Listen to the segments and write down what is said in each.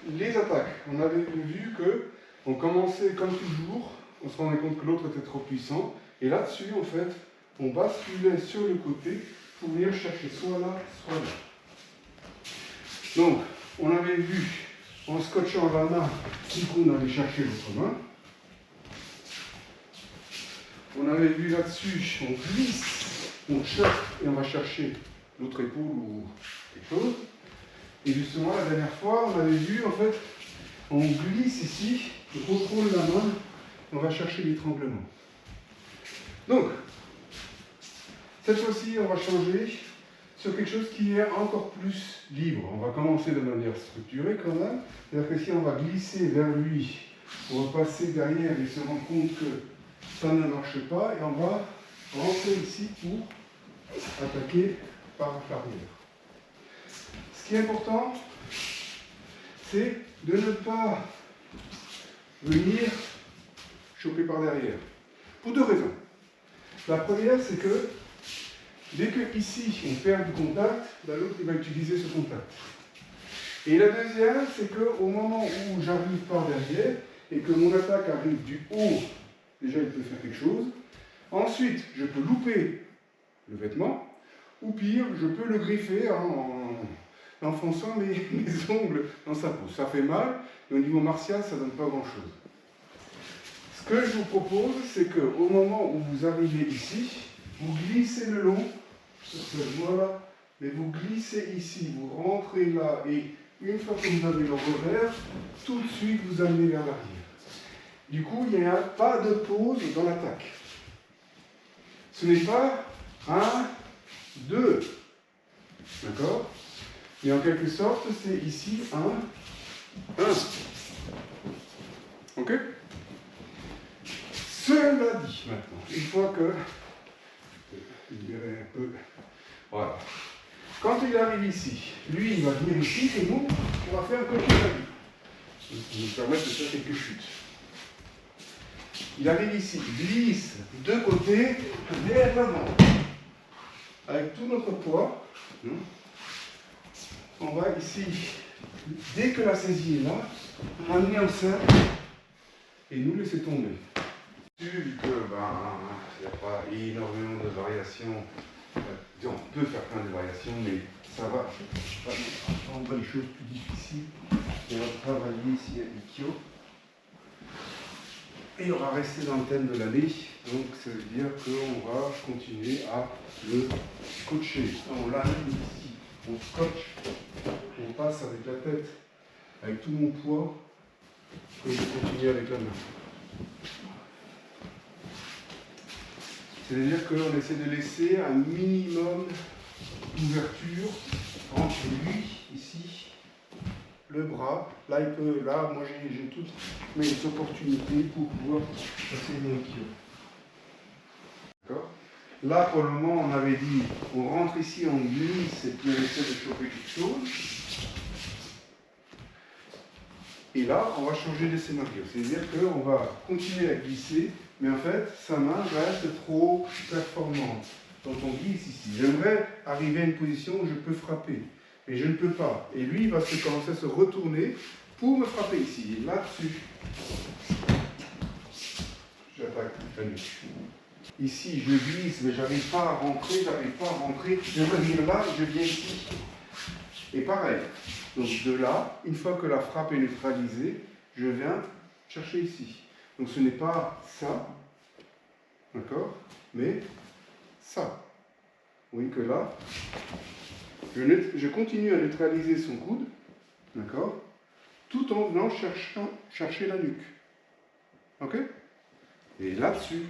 les attaques. On avait vu que on commençait comme toujours, on se rendait compte que l'autre était trop puissant, et là-dessus, en fait, on basculait sur le côté pour venir chercher soit là, soit là. Donc, on avait vu, en scotchant la main, du coup, on allait chercher l'autre main. On avait vu là-dessus, on glisse, on chope et on va chercher l'autre épaule ou quelque chose. Et justement, la dernière fois, on avait vu, en fait, on glisse ici, on contrôle la main, on va chercher l'étranglement. Donc, cette fois-ci, on va changer sur quelque chose qui est encore plus libre. On va commencer de manière structurée quand même. C'est-à-dire que si on va glisser vers lui, on va passer derrière et se rendre compte que ça ne marche pas et on va rentrer ici pour attaquer par l'arrière. Ce qui est important, c'est de ne pas venir choper par derrière. Pour deux raisons. La première, c'est que dès que ici on perd du contact, l'autre va utiliser ce contact. Et la deuxième, c'est qu'au moment où j'arrive par derrière et que mon attaque arrive du haut, déjà il peut faire quelque chose. Ensuite, je peux louper le vêtement, ou pire, je peux le griffer en enfonçant mes ongles dans sa peau. Ça fait mal, et au niveau martial, ça ne donne pas grand-chose. Ce que je vous propose, c'est qu'au moment où vous arrivez ici, vous glissez le long, voilà, mais vous glissez ici, vous rentrez là, et une fois que vous avez le revers, tout de suite vous amenez vers l'arrière. Du coup, il n'y a pas de pause dans l'attaque. Ce n'est pas 1, 2, d'accord? Et en quelque sorte, c'est ici 1, 1. Ok? Cela dit, maintenant, une fois que je vais libérer un peu, voilà. Quand il arrive ici, lui il va venir ici et nous, on va faire un coaching à lui. Ça va nous permettre de faire quelques chutes. Il arrive ici, il glisse de côté vers l'avant. Avec tout notre poids, on va ici, dès que la saisie est là, ramener en centre et nous laisser tomber. Vu que il n'y a pas énormément de variations, on peut faire plein de variations, mais ça va rendre les choses plus difficiles. On va travailler ici à Ikkyo. Et on va rester dans le thème de l'année, donc ça veut dire qu'on va continuer à le coacher. On l'amène ici, on scotche, on passe avec la tête, avec tout mon poids, et je continue avec la main. C'est-à-dire qu'on essaie de laisser un minimum d'ouverture entre lui, ici, le bras. Là, moi j'ai toutes mes opportunités pour pouvoir passer mon kyo. D'accord? Là, pour le moment, on avait dit, on rentre ici, on glisse et puis on essaie de choper quelque chose. Et là, on va changer de scénario. C'est-à-dire qu'on va continuer à glisser, mais en fait, sa main reste trop performante. Donc on glisse ici. J'aimerais arriver à une position où je peux frapper, mais je ne peux pas. Et lui, il va commencer à se retourner pour me frapper ici. Et là-dessus, j'attaque la nuque. Ici, je glisse, mais j'arrive pas à rentrer, Je reviens là, je viens ici. Et pareil. Donc de là, une fois que la frappe est neutralisée, je viens chercher ici. Donc ce n'est pas ça, d'accord, mais ça. Vous voyez que là, je continue à neutraliser son coude, d'accord, tout en venant chercher la nuque. Ok? Et là-dessus,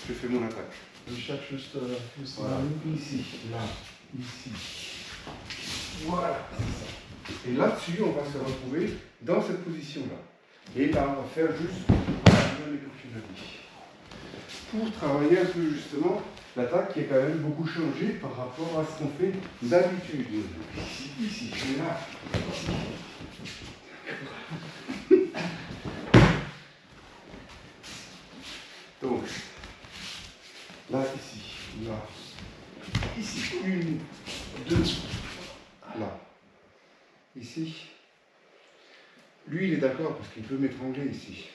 je fais mon attaque. Je cherche juste voilà. Ici, là, ici. Voilà, c'est ça. Et là-dessus, on va se retrouver dans cette position-là. Et là, on va faire juste la même que tu l'as dit. Pour travailler un peu justement l'attaque qui est quand même beaucoup changée par rapport à ce qu'on fait d'habitude. Ici, je suis là. Donc, là, ici, là, ici, 1, 2, là, ici, Lui, il est d'accord parce qu'il peut m'étrangler ici.